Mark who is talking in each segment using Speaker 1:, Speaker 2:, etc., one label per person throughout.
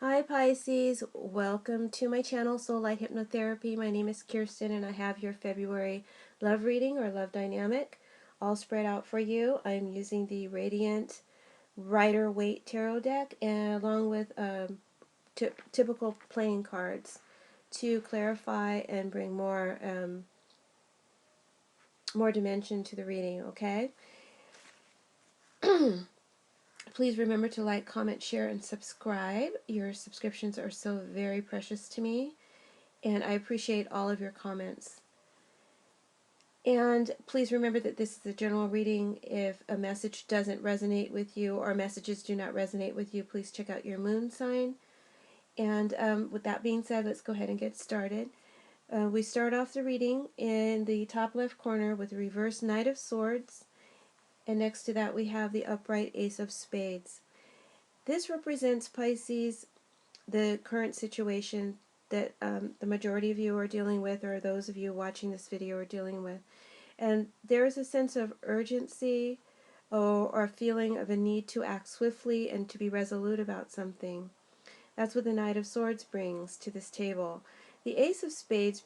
Speaker 1: Hi Pisces, welcome to my channel Soul Light Hypnotherapy. My name is Kirsten and I have your February love reading or love dynamic all spread out for you. I'm using the Radiant Rider Waite Tarot deck and along with typical playing cards to clarify and bring more dimension to the reading, okay? Please remember to like, comment, share, and subscribe. Your subscriptions are so very precious to me. And I appreciate all of your comments. And please remember that this is a general reading. If a message doesn't resonate with you or messages do not resonate with you, please check out your moon sign. And with that being said, let's go ahead and get started. We start off the reading in the top left corner with the reverse Knight of Swords. And next to that we have the upright Ace of Spades. This represents, Pisces, the current situation that the majority of you are dealing with, or those of you watching this video are dealing with. And there is a sense of urgency or a feeling of a need to act swiftly and to be resolute about something. That's what the Knight of Swords brings to this table. The Ace of Spades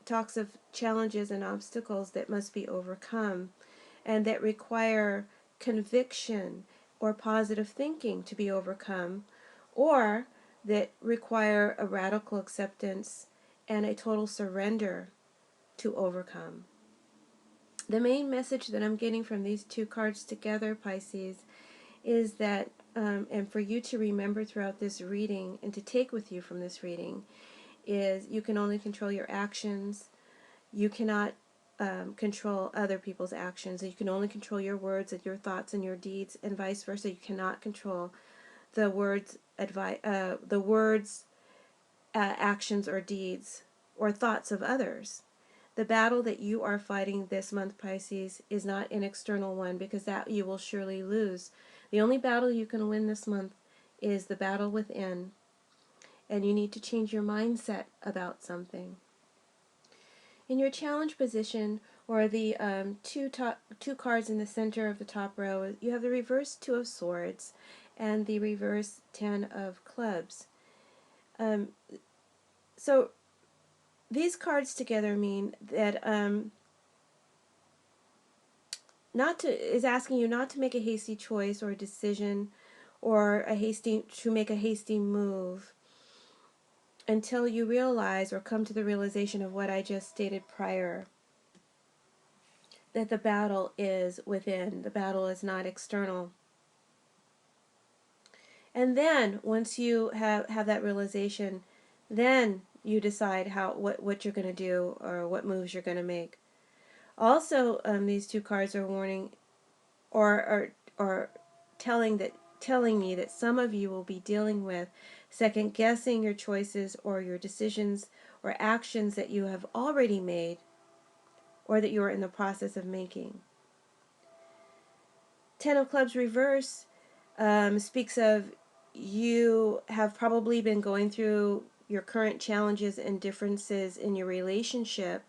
Speaker 1: talks of challenges and obstacles that must be overcome and that require conviction or positive thinking to be overcome, or that require a radical acceptance and a total surrender to overcome. The main message that I'm getting from these two cards together, Pisces, is that, and for you to remember throughout this reading and to take with you from this reading, is you can only control your actions. You cannot control other people's actions. You can only control your words and your thoughts and your deeds, and vice versa. You cannot control the words, actions, or deeds, or thoughts of others. The battle that you are fighting this month, Pisces, is not an external one, because that you will surely lose. The only battle you can win this month is the battle within, and you need to change your mindset about something. In your challenge position, or the two cards in the center of the top row, you have the reverse Two of Swords and the reverse Ten of Clubs. So these cards together mean that is asking you not to make a hasty choice or a decision, or to make a hasty move until you realize or come to the realization of what I just stated prior, that the battle is within. The battle is not external. And then once you have that realization, then you decide what you're going to do or what moves you're going to make. Also, these two cards are warning or telling me that some of you will be dealing with second guessing your choices or your decisions or actions that you have already made or that you are in the process of making. Ten of Clubs reverse speaks of you have probably been going through your current challenges and differences in your relationship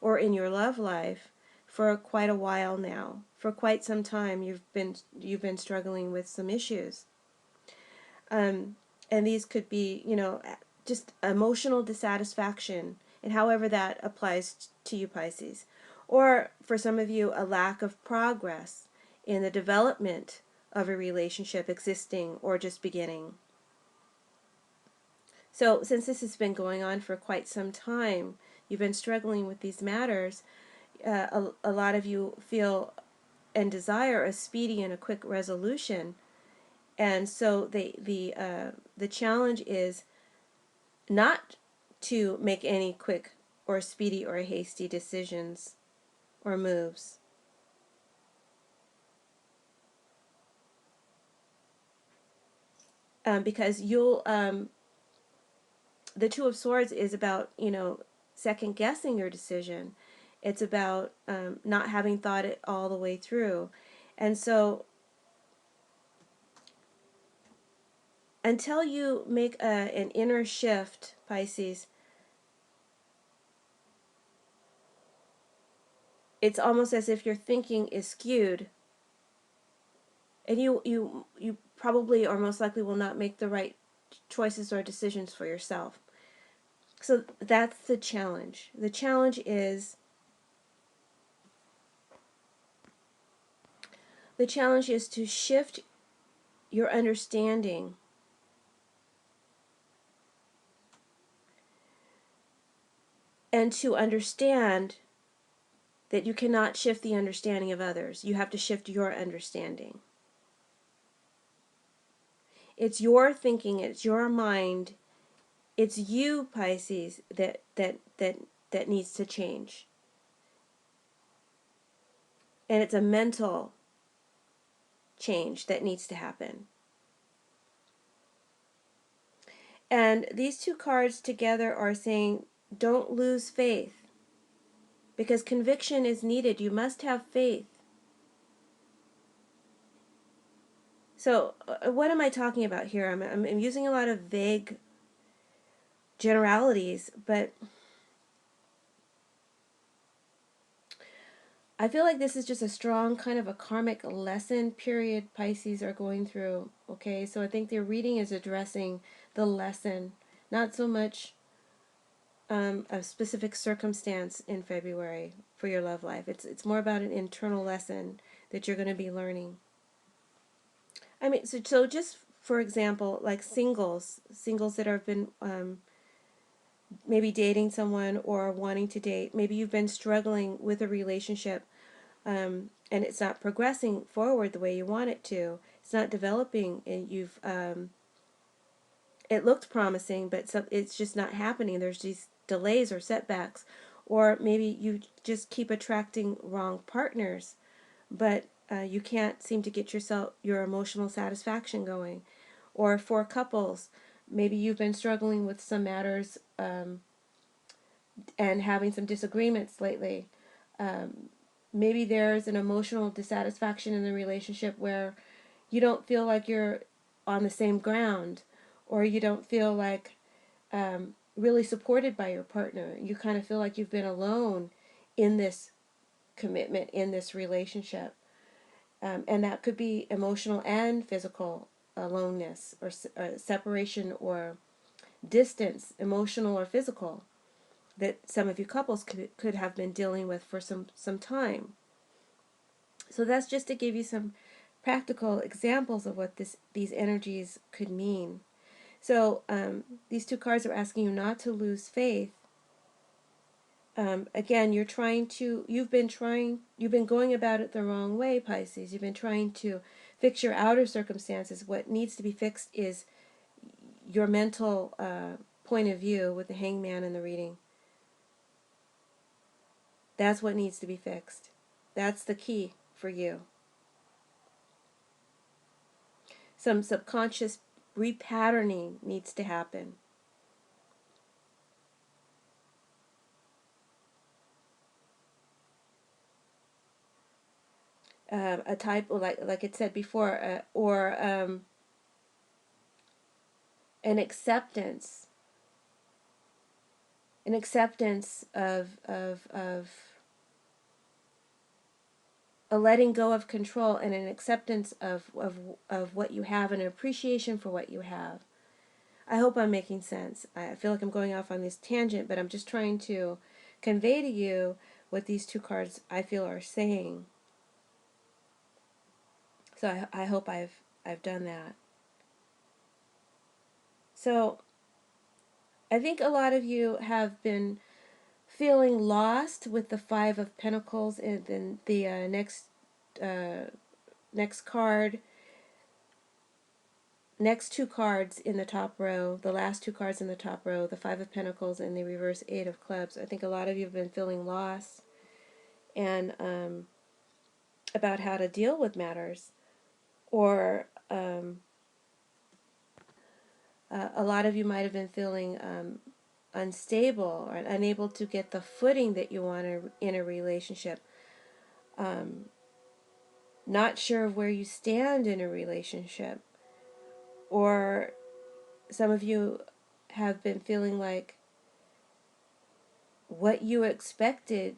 Speaker 1: or in your love life for quite a while now. For quite some time you've been struggling with some issues. And these could be, just emotional dissatisfaction, and however that applies to you, Pisces. Or for some of you, a lack of progress in the development of a relationship existing or just beginning. So since this has been going on for quite some time, you've been struggling with these matters, a lot of you feel and desire a speedy and a quick resolution. And so the challenge is not to make any quick or speedy or hasty decisions or moves. Because the Two of Swords is about, second guessing your decision. It's about not having thought it all the way through. And so until you make an inner shift, Pisces, it's almost as if your thinking is skewed And you probably or most likely will not make the right choices or decisions for yourself. So that's the challenge. The challenge is to shift your understanding and to understand that you cannot shift the understanding of others. You have to shift your understanding. It's your thinking, it's your mind, it's you, Pisces, that needs to change. And it's a mental change that needs to happen. And these two cards together are saying, don't lose faith. Because conviction is needed. You must have faith. So, what am I talking about here? I'm using a lot of vague generalities, but I feel like this is just a strong kind of a karmic lesson period Pisces are going through. Okay, so I think their reading is addressing the lesson, not so much a specific circumstance in February for your love life. It's more about an internal lesson that you're going to be learning. I mean, so just for example, like singles that have been maybe dating someone or wanting to date. Maybe you've been struggling with a relationship, and it's not progressing forward the way you want it to. It's not developing, and it looked promising, but it's just not happening. There's these delays or setbacks, or maybe you just keep attracting wrong partners, but you can't seem to get your emotional satisfaction going. Or for couples, maybe you've been struggling with some matters and having some disagreements lately. Maybe there's an emotional dissatisfaction in the relationship where you don't feel like you're on the same ground, or you don't feel like really supported by your partner. You kind of feel like you've been alone in this commitment, in this relationship. And that could be emotional and physical aloneness, or separation, or distance, emotional or physical, that some of you couples could have been dealing with for some time. So that's just to give you some practical examples of what these energies could mean. So these two cards are asking you not to lose faith. Again, you've been going about it the wrong way, Pisces. You've been trying to fix your outer circumstances. What needs to be fixed is your mental point of view with the hangman in the reading. That's what needs to be fixed. That's the key for you. Some subconscious repatterning needs to happen. A type, like it said before, or an acceptance, of a letting go of control, and an acceptance of what you have, and an appreciation for what you have. I hope I'm making sense. I feel like I'm going off on this tangent, but I'm just trying to convey to you what these two cards I feel are saying. So I hope I've done that. So I think a lot of you have been feeling lost with the Five of Pentacles, and then the next card, next two cards in the top row, the last two cards in the top row, the Five of Pentacles and the reverse Eight of Clubs. I think a lot of you have been feeling lost and about how to deal with matters, or a lot of you might have been feeling unstable or unable to get the footing that you want in a relationship. Not sure of where you stand in a relationship. Or some of you have been feeling like what you expected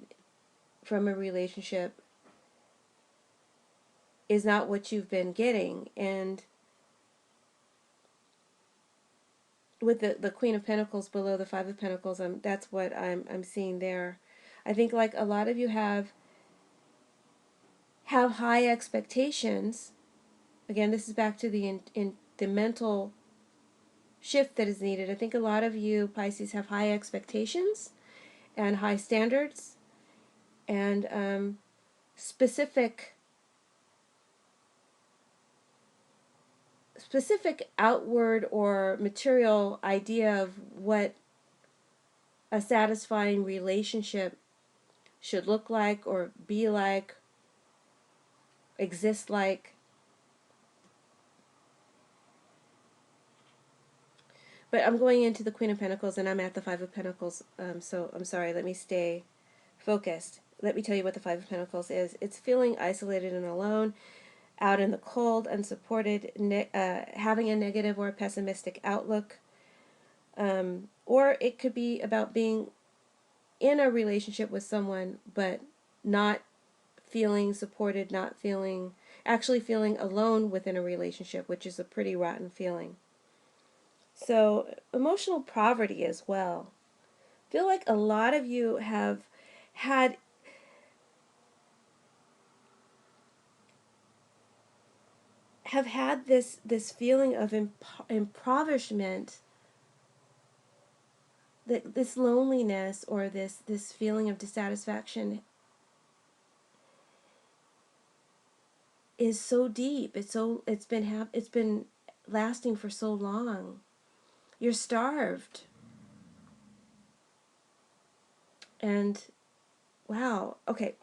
Speaker 1: from a relationship is not what you've been getting. And with the Queen of Pentacles below the Five of Pentacles, that's what I'm seeing there. I think like a lot of you have high expectations. Again, this is back to in the mental shift that is needed. I think a lot of you Pisces have high expectations and high standards and specific outward or material idea of what a satisfying relationship should look like or be like, exist like. But I'm going into the Queen of Pentacles and I'm at the Five of Pentacles, so I'm sorry, let me stay focused. Let me tell you what the Five of Pentacles is. It's feeling isolated and alone, out in the cold, unsupported, having a negative or a pessimistic outlook. Or it could be about being in a relationship with someone, but not feeling supported, actually feeling alone within a relationship, which is a pretty rotten feeling. So, emotional poverty as well. I feel like a lot of you have had this feeling of impoverishment, this loneliness or this feeling of dissatisfaction is so deep. It's been lasting for so long. You're starved. And wow, okay.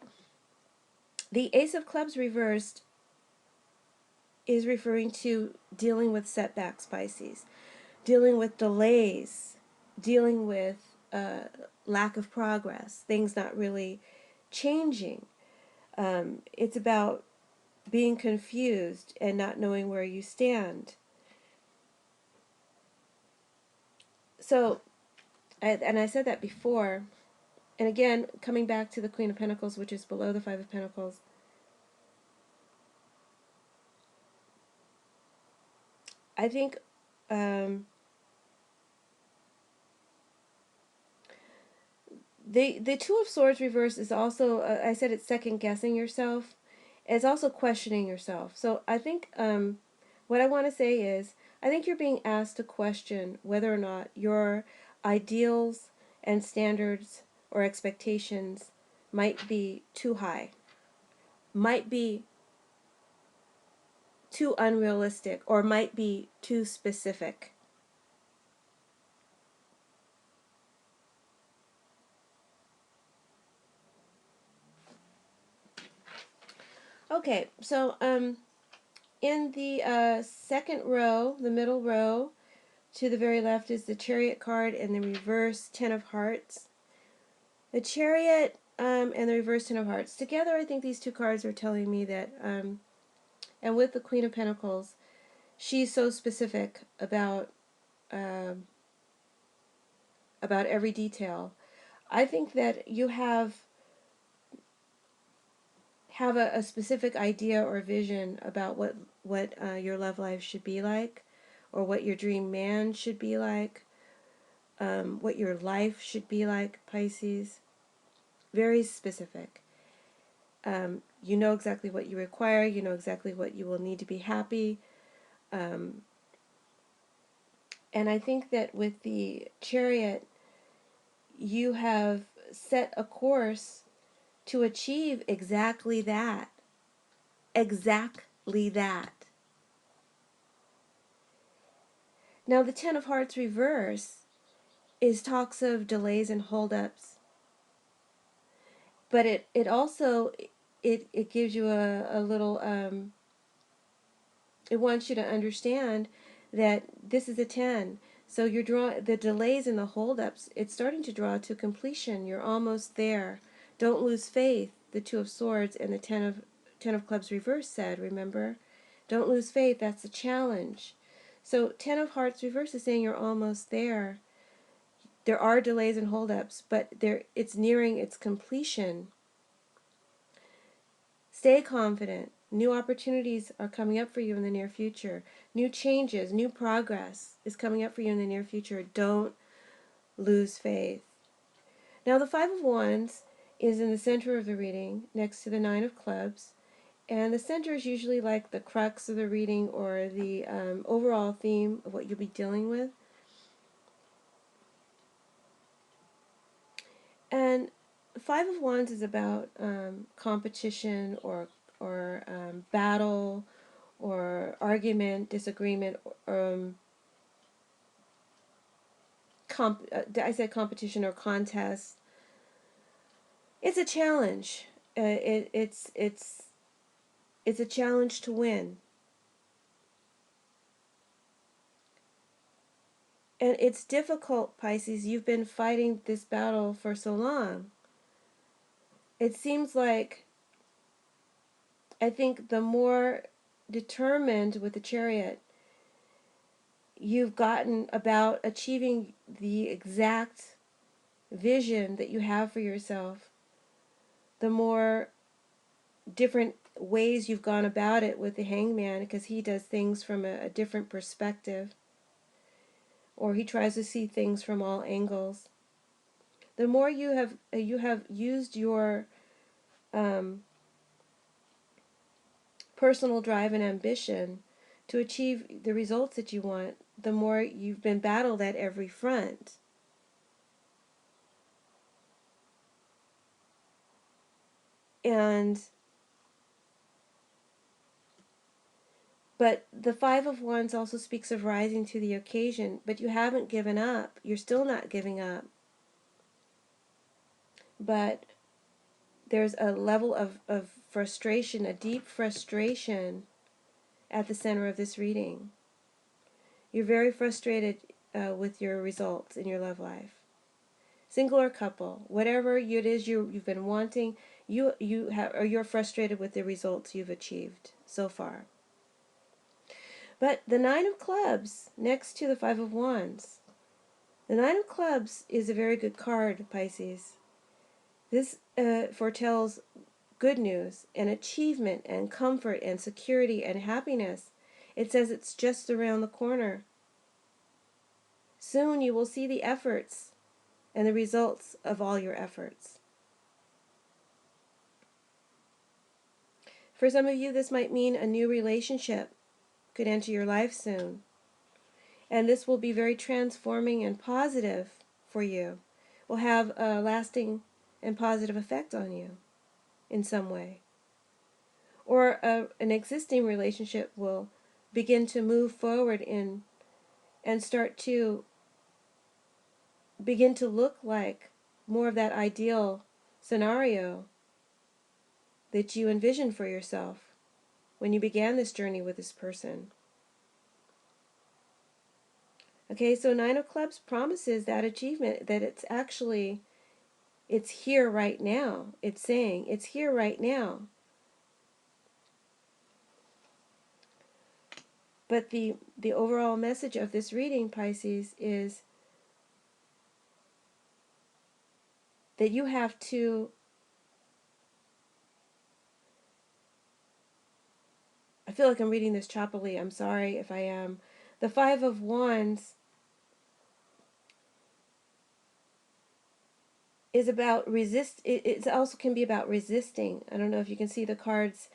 Speaker 1: The Ace of Clubs reversed is referring to dealing with setbacks, Pisces, dealing with delays, dealing with lack of progress, things not really changing. It's about being confused and not knowing where you stand. So, and I said that before, and again, coming back to the Queen of Pentacles, which is below the Five of Pentacles, I think the Two of Swords reverse is also, I said it's second guessing yourself. It's also questioning yourself. So I think what I want to say is, I think you're being asked to question whether or not your ideals and standards or expectations might be too high, might be too unrealistic, or might be too specific. Okay, so in the second row, the middle row, to the very left is the Chariot card and the reverse Ten of Hearts. The Chariot and the reverse Ten of Hearts. Together, I think these two cards are telling me that, and with the Queen of Pentacles, she's so specific um, about every detail. I think that you have a specific idea or vision about what your love life should be like, or what your dream man should be like, what your life should be like, Pisces. Very specific. You know exactly what you require. You know exactly what you will need to be happy. And I think that with the Chariot, you have set a course to achieve exactly that. Exactly that. Now, the Ten of Hearts reverse is talks of delays and holdups, but it also it gives you a little it wants you to understand that this is a 10. So you're the delays and the holdups, it's starting to draw to completion. You're almost there. Don't lose faith, the Two of Swords and the Ten of Clubs reverse said, remember? Don't lose faith, that's a challenge. So Ten of Hearts reverse is saying you're almost there. There are delays and holdups, but it's nearing its completion. Stay confident. New opportunities are coming up for you in the near future. New changes, new progress is coming up for you in the near future. Don't lose faith. Now, the Five of Wands is in the center of the reading, next to the Nine of Clubs. And the center is usually like the crux of the reading or the overall theme of what you'll be dealing with. And Five of Wands is about competition or battle or argument, disagreement. I said competition or contest. It's a challenge. It's a challenge to win, and it's difficult, Pisces. You've been fighting this battle for so long. It seems like, I think the more determined with the Chariot you've gotten about achieving the exact vision that you have for yourself, the more different ways you've gone about it with the Hangman, because he does things from a different perspective, or he tries to see things from all angles. The more you have used your um, personal drive and ambition to achieve the results that you want, the more you've been battled at every front. And but the Five of Wands also speaks of rising to the occasion, but you haven't given up. You're still not giving up. But there's a level of frustration, a deep frustration at the center of this reading. You're very frustrated with your results in your love life. Single or couple, whatever it is you've been wanting, you're frustrated with the results you've achieved so far. But the Nine of Clubs, next to the Five of Wands, the Nine of Clubs is a very good card, Pisces. This foretells good news and achievement and comfort and security and happiness. It says it's just around the corner. Soon you will see the efforts and the results of all your efforts. For some of you, this might mean a new relationship could enter your life soon. And this will be very transforming and positive for you. Will have a lasting and positive effect on you in some way. Or an existing relationship will begin to move forward and start to begin to look like more of that ideal scenario that you envisioned for yourself when you began this journey with this person. Okay, so Nine of Clubs promises that achievement, that it's here right now. It's saying it's here right now. But the overall message of this reading, Pisces, is that you have to, I feel like I'm reading this choppily. I'm sorry if I am. The Five of Wands is about it also can be about resisting. I don't know if you can see the cards.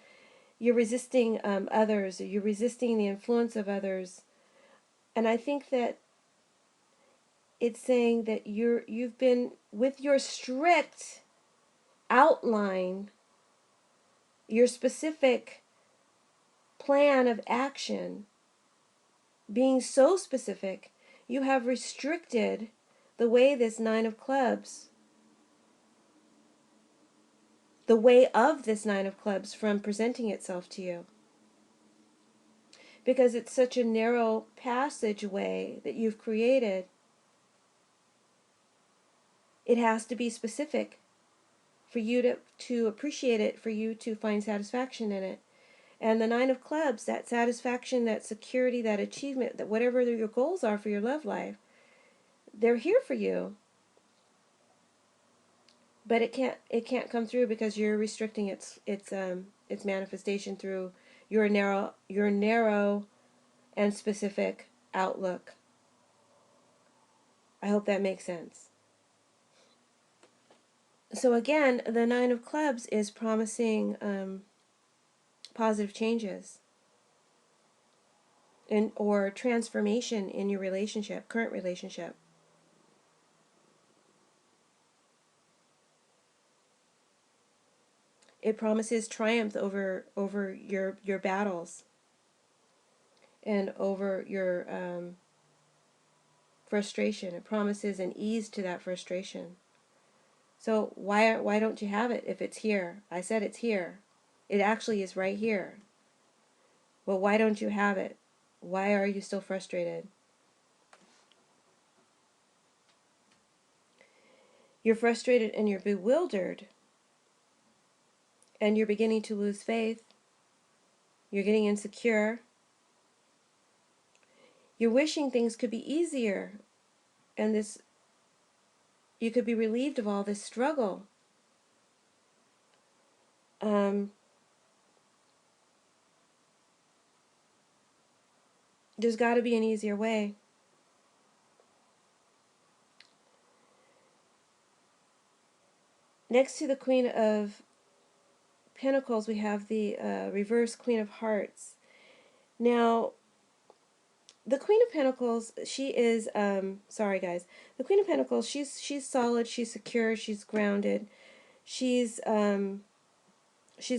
Speaker 1: You're resisting others, or you're resisting the influence of others. And I think that it's saying that you've been, with your strict outline, your specific plan of action being so specific, you have restricted the way this Nine of Clubs, the way of this Nine of Clubs from presenting itself to you. Because it's such a narrow passageway that you've created, it has to be specific for you to appreciate it, for you to find satisfaction in it. And the Nine of Clubs, that satisfaction, that security, that achievement, that whatever your goals are for your love life, they're here for you. But it can't come through because you're restricting its its manifestation through your narrow and specific outlook. I hope that makes sense. So again, the Nine of Clubs is promising positive changes or transformation in your relationship, current relationship. It promises triumph over your battles and over your frustration. It promises an ease to that frustration. So why don't you have it if it's here? I said it's here. It actually is right here. Well, why don't you have it? Why are you still frustrated? You're frustrated and you're bewildered, and you're beginning to lose faith. You're getting insecure. You're wishing things could be easier, and you could be relieved of all this struggle. There's got to be an easier way. Next to the Queen of Pentacles, we have the reverse Queen of Hearts. Now, the Queen of Pentacles, she is, sorry guys, the Queen of Pentacles, she's solid, she's secure, she's grounded, she's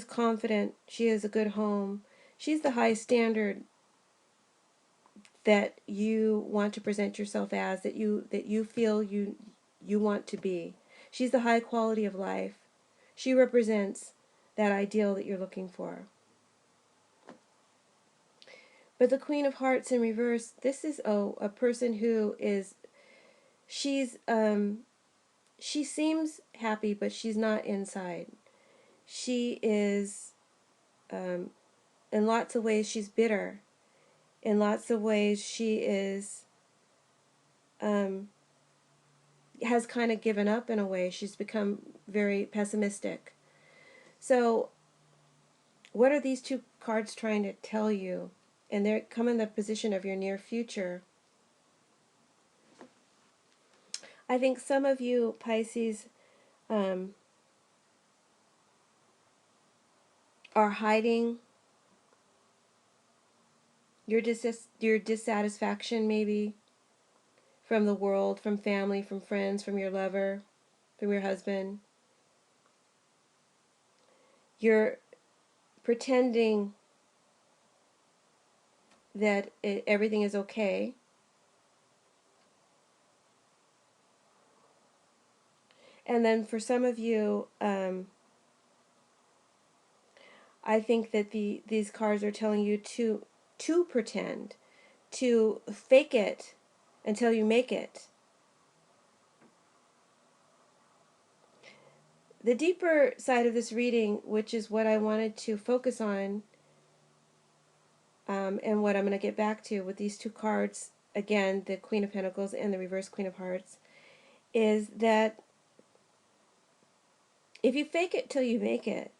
Speaker 1: confident, she has a good home, she's the high standard that you want to present yourself as, that you feel you want to be. She's the high quality of life. She represents that ideal that you're looking for. But the Queen of Hearts in reverse, this is a person who is, she seems happy, but she's not inside. She is, in lots of ways, she's bitter. In lots of ways, she is, has kind of given up in a way. She's become very pessimistic. So, what are these two cards trying to tell you? And they come in the position of your near future. I think some of you, Pisces, are hiding your dissatisfaction maybe from the world, from family, from friends, from your lover, from your husband. You're pretending that everything is okay. And then for some of you, I think that these cards are telling you to pretend, to fake it until you make it. The deeper side of this reading, which is what I wanted to focus on, and what I'm going to get back to with these two cards, again, the Queen of Pentacles and the reverse Queen of Hearts, is that if you fake it till you make it,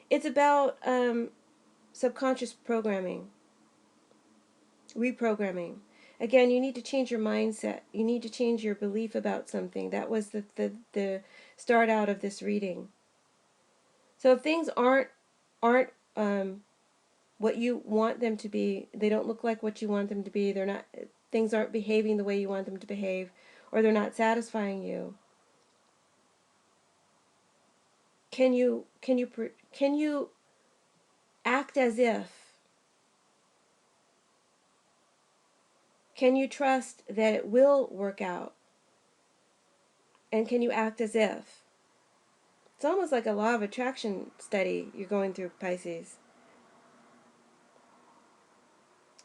Speaker 1: it's about subconscious programming, reprogramming. Again, you need to change your mindset. You need to change your belief about something. That was the start out of this reading. So if things aren't what you want them to be, they don't look like what you want them to be, they're not, things aren't behaving the way you want them to behave, or they're not satisfying you, can you act as if? Can you trust that it will work out? And can you act as if? It's almost like a law of attraction study you're going through, Pisces.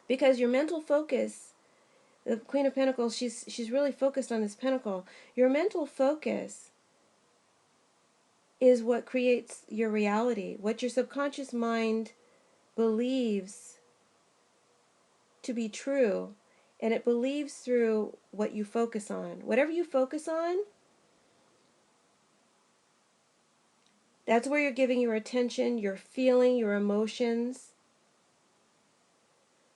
Speaker 1: Because your mental focus, the Queen of Pentacles, she's really focused on this pentacle. Your mental focus is what creates your reality, what your subconscious mind believes to be true, and it believes through what you focus on. Whatever you focus on, That's where you're giving your attention, your feeling, your emotions.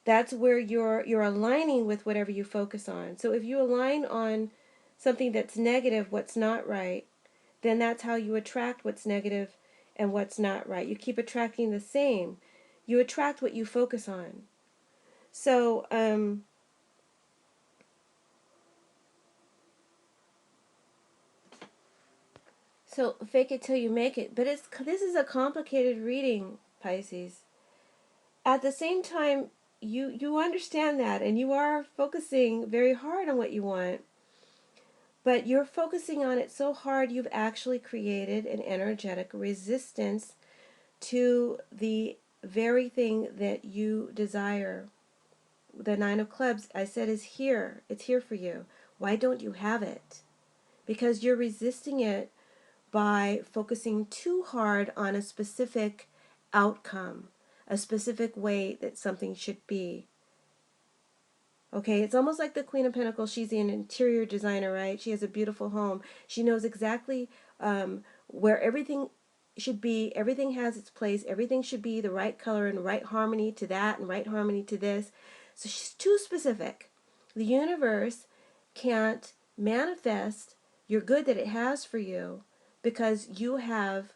Speaker 1: That's where you're aligning with whatever you focus on. So if you align on something that's negative, what's not right, then that's how you attract what's negative and what's not right. You keep attracting the same. You attract what you focus on. So, so fake it till you make it. But this is a complicated reading, Pisces. At the same time, you understand that, and you are focusing very hard on what you want. But you're focusing on it so hard, you've actually created an energetic resistance to the very thing that you desire. The Nine of Clubs, I said, is here. It's here for you. Why don't you have it? Because you're resisting it by focusing too hard on a specific outcome, a specific way that something should be. Okay, it's almost like the Queen of Pentacles. She's an interior designer, right? She has a beautiful home. She knows exactly where everything should be. Everything has its place. Everything should be the right color and right harmony to that and right harmony to this. So she's too specific. The universe can't manifest your good that it has for you because you've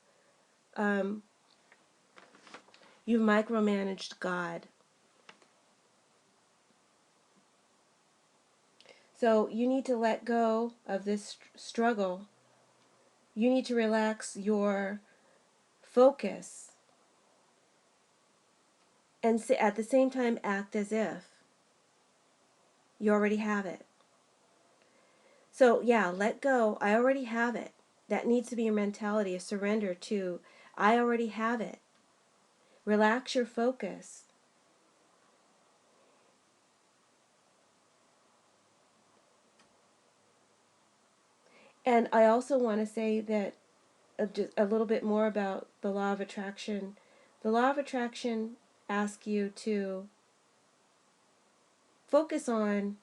Speaker 1: micromanaged God. So you need to let go of this struggle. You need to relax your focus and at the same time act as if you already have it. So yeah, let go. I already have it. That needs to be your mentality, a surrender to, I already have it. Relax your focus. And I also want to say that just a little bit more about the law of attraction. The law of attraction asks you to focus on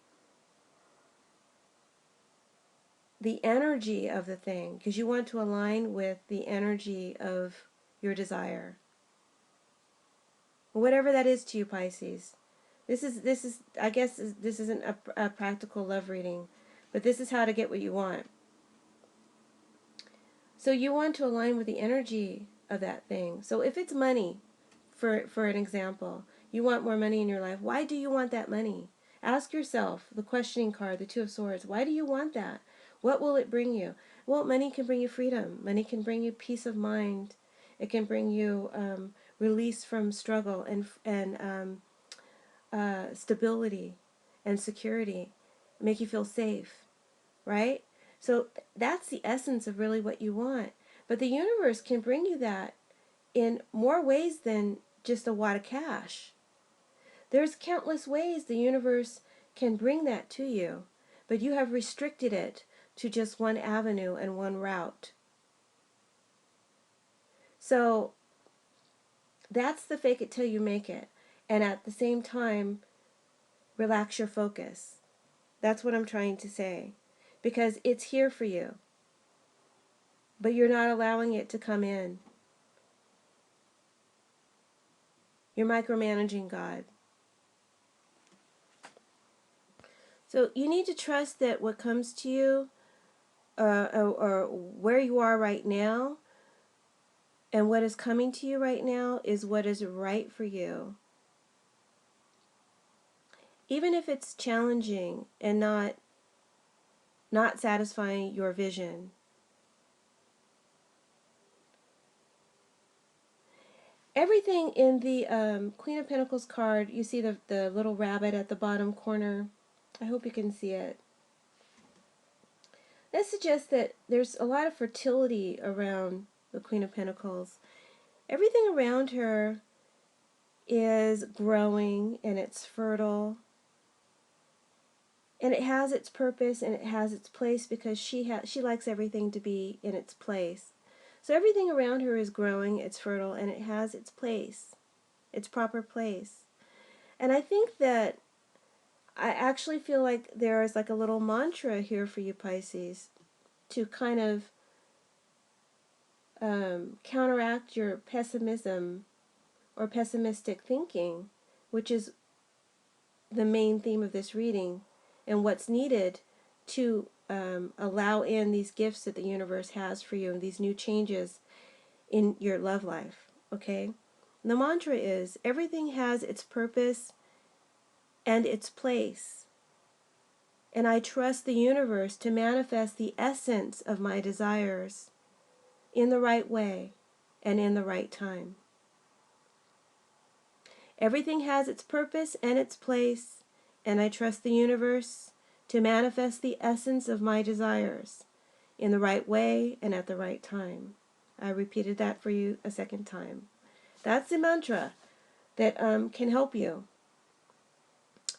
Speaker 1: the energy of the thing because you want to align with the energy of your desire. Whatever that is to you, Pisces. This is I guess this isn't a practical love reading, but this is how to get what you want. So you want to align with the energy of that thing. So if it's money, for an example, you want more money in your life. Why do you want that money? Ask yourself the questioning card, the Two of Swords. Why do you want that? What will it bring you? Well, money can bring you freedom. Money can bring you peace of mind. It can bring you release from struggle and stability and security. Make you feel safe, right? So that's the essence of really what you want. But the universe can bring you that in more ways than just a wad of cash. There's countless ways the universe can bring that to you, but you have restricted it to just one avenue and one route. So that's the fake it till you make it. And at the same time, relax your focus. That's what I'm trying to say. Because it's here for you, but you're not allowing it to come in. You're micromanaging God. So you need to trust that what comes to you or where you are right now and what is coming to you right now is what is right for you. Even if it's challenging and not satisfying your vision. Everything in the Queen of Pentacles card, you see the little rabbit at the bottom corner. I hope you can see it. That suggests that there's a lot of fertility around the Queen of Pentacles. Everything around her is growing and it's fertile. And it has its purpose and it has its place because she likes everything to be in its place. So everything around her is growing, it's fertile, and it has its place, its proper place. And I think that I actually feel like there is like a little mantra here for you, Pisces, to kind of counteract your pessimism or pessimistic thinking, which is the main theme of this reading, and what's needed to allow in these gifts that the universe has for you and these new changes in your love life. Okay? The mantra is, everything has its purpose and its place, and I trust the universe to manifest the essence of my desires in the right way and in the right time. Everything has its purpose and its place, and I trust the universe to manifest the essence of my desires in the right way and at the right time. I repeated that for you a second time. That's the mantra that can help you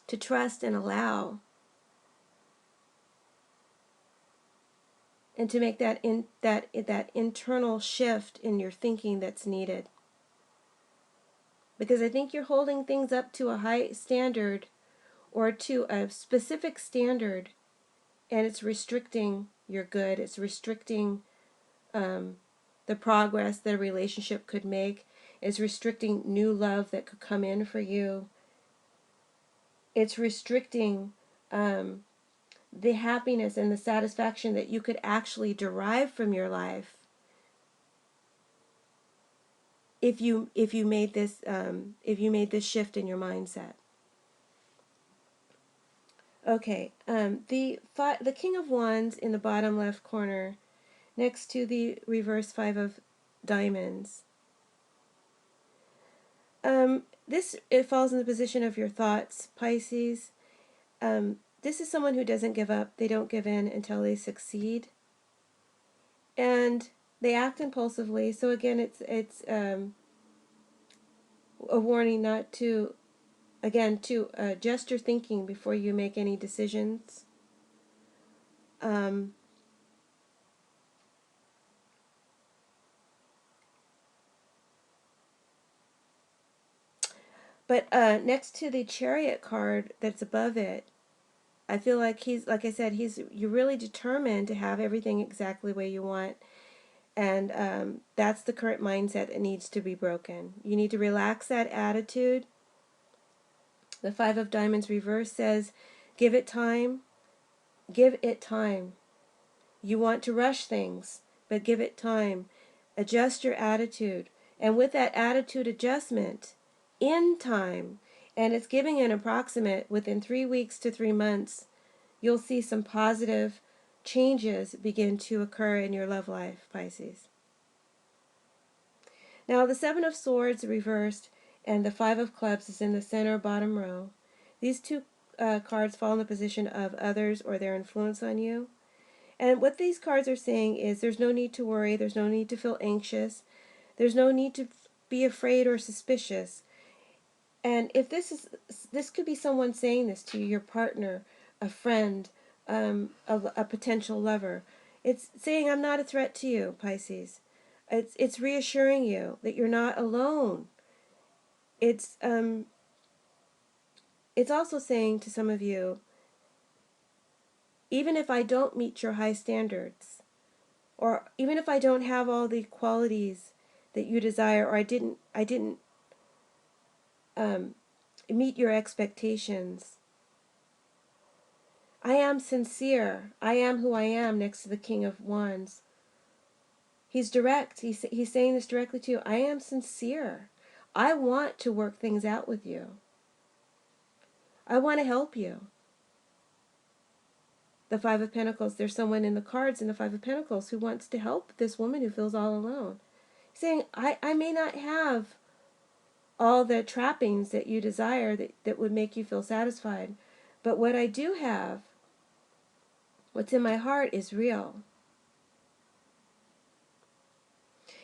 Speaker 1: to trust and allow, and to make that internal shift in your thinking that's needed. Because I think you're holding things up to a high standard or to a specific standard, and it's restricting your good. It's restricting the progress that a relationship could make. It's restricting new love that could come in for you. It's restricting the happiness and the satisfaction that you could actually derive from your life if you made this shift in your mindset. Okay, the King of Wands in the bottom left corner, next to the reverse Five of Diamonds. It falls in the position of your thoughts, Pisces. This is someone who doesn't give up. They don't give in until they succeed, and they act impulsively. So again, it's a warning not to, again, to adjust your thinking before you make any decisions. But next to the Chariot card that's above it, I feel like like I said, you're really determined to have everything exactly the way you want. And that's the current mindset that needs to be broken. You need to relax that attitude. The Five of Diamonds reverse says, give it time. Give it time. You want to rush things, but give it time. Adjust your attitude. And with that attitude adjustment, in time, and it's giving an approximate within 3 weeks to 3 months, you'll see some positive changes begin to occur in your love life, Pisces. Now the Seven of Swords reversed and the Five of Clubs is in the center bottom row. These two cards fall in the position of others or their influence on you. And what these cards are saying is there's no need to worry, there's no need to feel anxious, there's no need to be afraid or suspicious. And if this could be someone saying this to you, your partner, a friend, a potential lover. It's saying, I'm not a threat to you, Pisces. It's reassuring you that you're not alone. It's also saying to some of you, even if I don't meet your high standards, or even if I don't have all the qualities that you desire, or I didn't meet your expectations, I am sincere. I am who I am next to the King of Wands. He's direct. He's saying this directly to you. I am sincere. I want to work things out with you. I want to help you. The Five of Pentacles, there's someone in the cards in the Five of Pentacles who wants to help this woman who feels all alone. He's saying, I may not have all the trappings that you desire that would make you feel satisfied, but what I do have, what's in my heart, is real.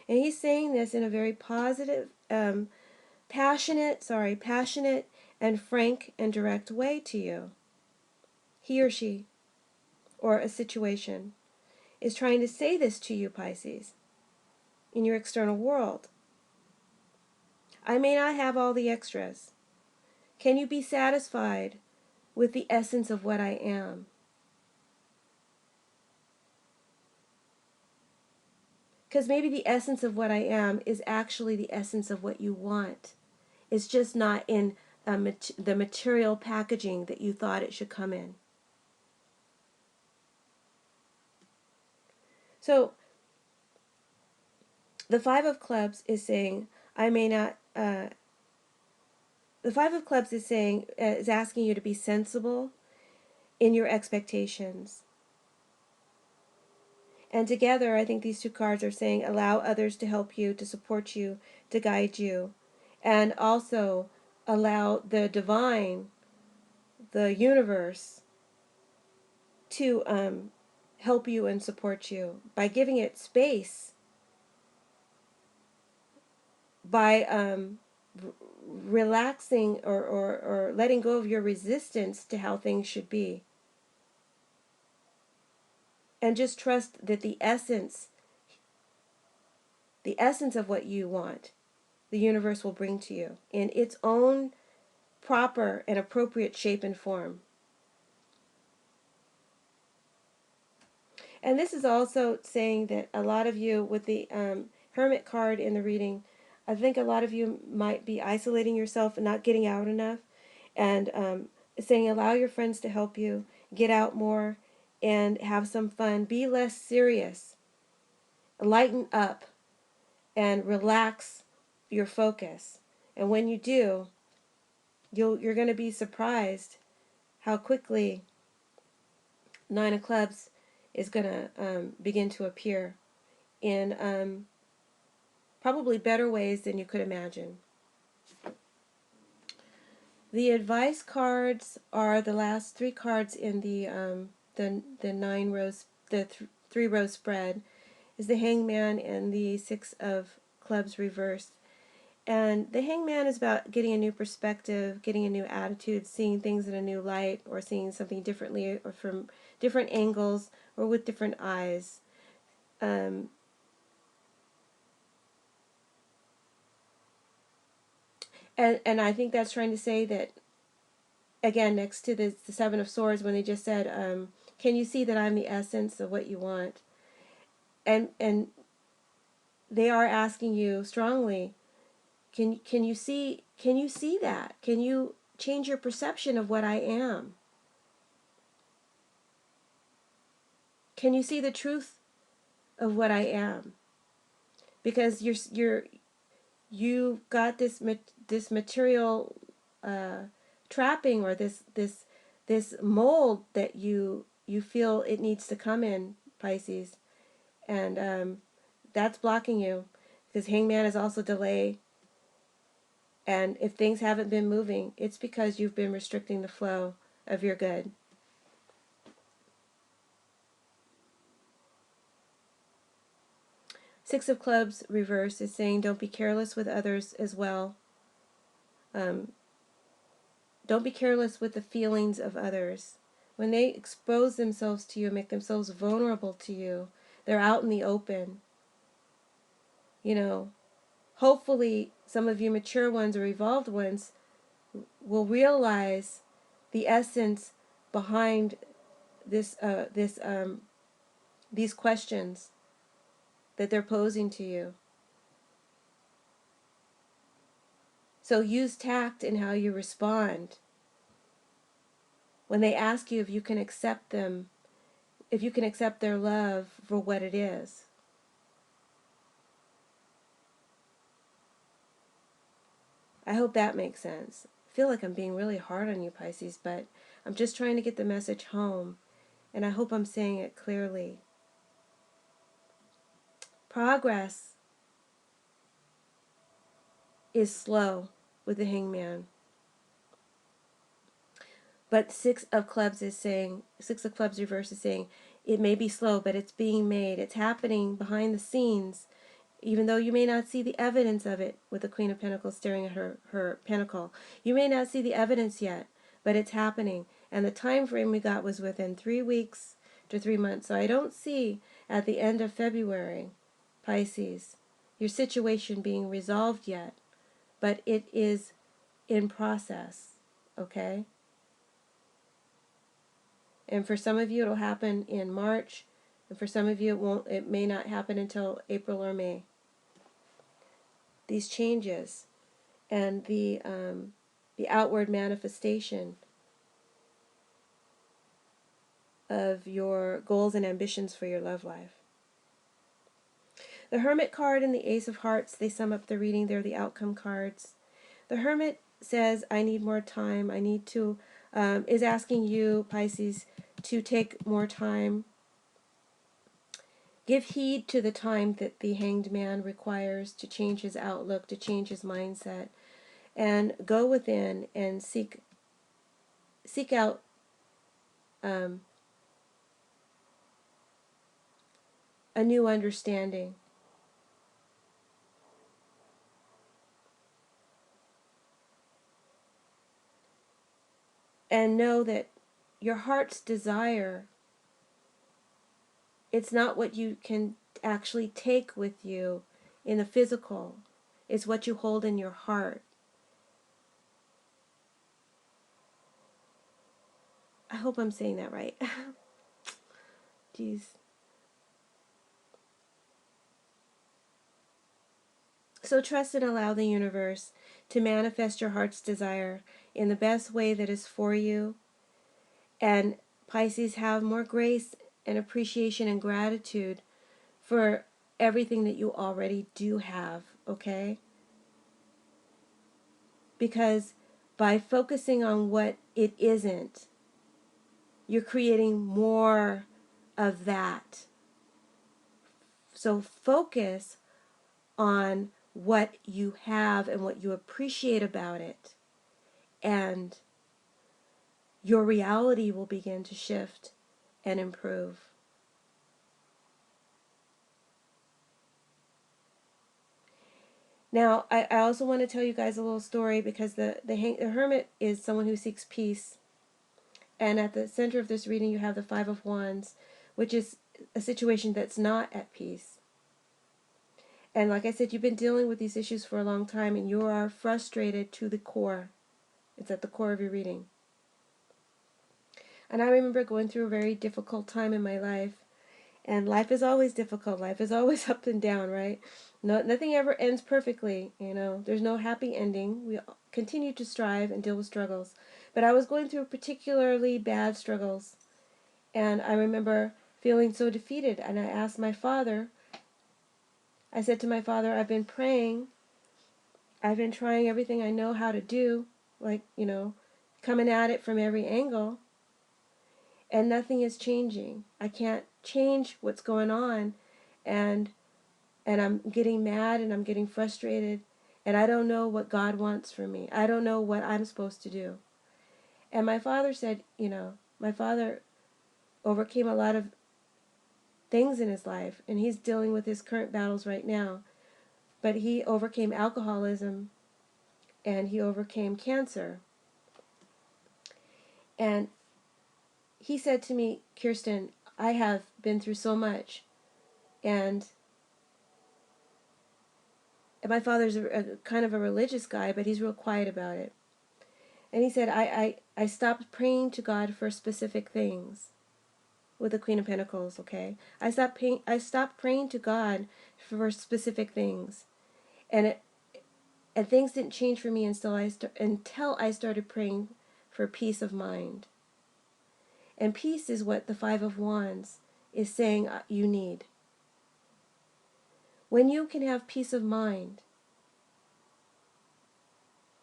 Speaker 1: And he's saying this in a very positive, passionate and frank and direct way to you. He or she, or a situation, is trying to say this to you, Pisces, in your external world. I may not have all the extras. Can you be satisfied with the essence of what I am? Because maybe the essence of what I am is actually the essence of what you want. It's just not in the material packaging that you thought it should come in. So the Five of Clubs is saying, I may not, the Five of Clubs is saying, is asking you to be sensible in your expectations. And together, I think these two cards are saying, allow others to help you, to support you, to guide you. And also allow the divine, the universe, to help you and support you by giving it space, by relaxing or letting go of your resistance to how things should be. And just trust that the essence of what you want, the universe will bring to you in its own proper and appropriate shape and form. And this is also saying that a lot of you, with the Hermit card in the reading, I think a lot of you might be isolating yourself and not getting out enough, and saying allow your friends to help you, get out more, and have some fun. Be less serious. Lighten up and relax your focus. And when you do, you're going to be surprised how quickly Nine of Clubs is going to begin to appear in probably better ways than you could imagine. The advice cards are the last three cards in the 9 row, the 3 row spread. Is the Hangman and the 6 of Clubs reversed. And the Hangman is about getting a new perspective, getting a new attitude, seeing things in a new light, or seeing something differently, or from different angles, or with different eyes. And I think that's trying to say that, again, next to the 7 of Swords, when they just said, can you see that I'm the essence of what you want? And they are asking you strongly, can you see that? Can you change your perception of what I am? Can you see the truth of what I am? Because you've got this material trapping, or this mold that you feel it needs to come in, Pisces, and that's blocking you, because Hangman is also delay. And if things haven't been moving, it's because you've been restricting the flow of your good. Six of Clubs reverse is saying don't be careless with others as well. Don't be careless with the feelings of others. When they expose themselves to you, make themselves vulnerable to you, they're out in the open. You know, hopefully some of you mature ones or evolved ones will realize the essence behind these questions that they're posing to you. So use tact in how you respond. When they ask you if you can accept them, if you can accept their love for what it is. I hope that makes sense. I feel like I'm being really hard on you, Pisces, but I'm just trying to get the message home, and I hope I'm saying it clearly. Progress is slow with the Hangman. But 6 of Clubs is saying, 6 of Clubs reverse is saying, it may be slow, but it's being made. It's happening behind the scenes, even though you may not see the evidence of it with the Queen of Pentacles staring at her pentacle. You may not see the evidence yet, but it's happening. And the time frame we got was within 3 weeks to 3 months. So I don't see at the end of February, Pisces, your situation being resolved yet, but it is in process, okay? And for some of you, it'll happen in March. And for some of you, it may not happen until April or May. These changes and the outward manifestation of your goals and ambitions for your love life. The Hermit card and the Ace of Hearts, they sum up the reading. They're the outcome cards. The Hermit says, I need more time. I need to, is asking you, Pisces, to take more time. Give heed to the time that the Hanged Man requires to change his outlook, to change his mindset, and go within and seek out a new understanding. And know that your heart's desire, it's not what you can actually take with you in the physical. It's what you hold in your heart. I hope I'm saying that right. Jeez. So trust and allow the universe to manifest your heart's desire in the best way that is for you. And Pisces, have more grace and appreciation and gratitude for everything that you already do have, okay? Because by focusing on what it isn't, you're creating more of that. So focus on what you have and what you appreciate about it, and your reality will begin to shift and improve. Now, I also want to tell you guys a little story, because the Hermit is someone who seeks peace. And at the center of this reading, you have the Five of Wands, which is a situation that's not at peace. And like I said, you've been dealing with these issues for a long time, and you are frustrated to the core. It's at the core of your reading. And I remember going through a very difficult time in my life. And life is always difficult. Life is always up and down, right? Nothing ever ends perfectly, you know. There's no happy ending. We continue to strive and deal with struggles. But I was going through particularly bad struggles. And I remember feeling so defeated. And I asked my father, I said to my father, I've been praying. I've been trying everything I know how to do, like, you know, coming at it from every angle. And nothing is changing. I can't change what's going on. And I'm getting mad and I'm getting frustrated, and I don't know what God wants for me. I don't know what I'm supposed to do. And my father said, you know, my father overcame a lot of things in his life, and he's dealing with his current battles right now. But he overcame alcoholism, and he overcame cancer. And he said to me, Kirsten, I have been through so much, and my father's a kind of a religious guy, but he's real quiet about it. And he said, I stopped praying to God for specific things, with the Queen of Pentacles, okay? I stopped praying to God for specific things. And things didn't change for me until I started praying for peace of mind. And peace is what the Five of Wands is saying you need. When you can have peace of mind,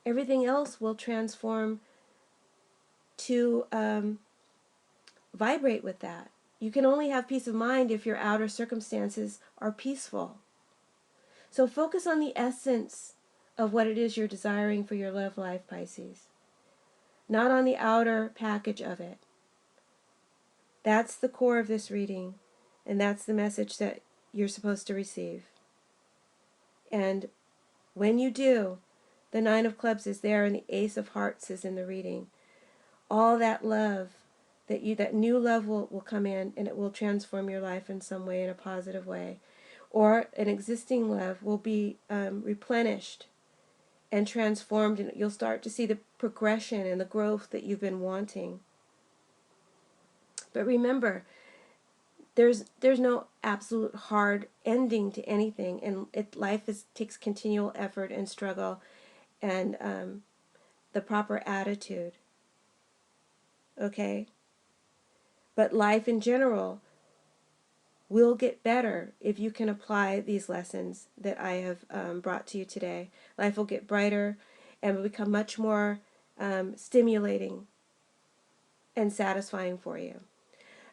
Speaker 1: everything else will transform to vibrate with that. You can only have peace of mind if your outer circumstances are peaceful. So focus on the essence of what it is you're desiring for your love life, Pisces. Not on the outer package of it. That's the core of this reading, and that's the message that you're supposed to receive. And when you do, the Nine of Clubs is there and the Ace of Hearts is in the reading. All that love, that new love will come in, and it will transform your life in some way, in a positive way. Or an existing love will be replenished and transformed, and you'll start to see the progression and the growth that you've been wanting. But remember there's no absolute hard ending to anything, and life takes continual effort and struggle, and the proper attitude. Okay, but life in general will get better if you can apply these lessons that I have brought to you today. Life will get brighter and will become much more stimulating and satisfying for you.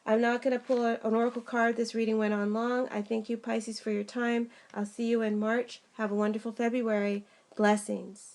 Speaker 1: I'm not going to pull an oracle card. This reading went on long. I thank you, Pisces, for your time. I'll see you in March. Have a wonderful February. Blessings.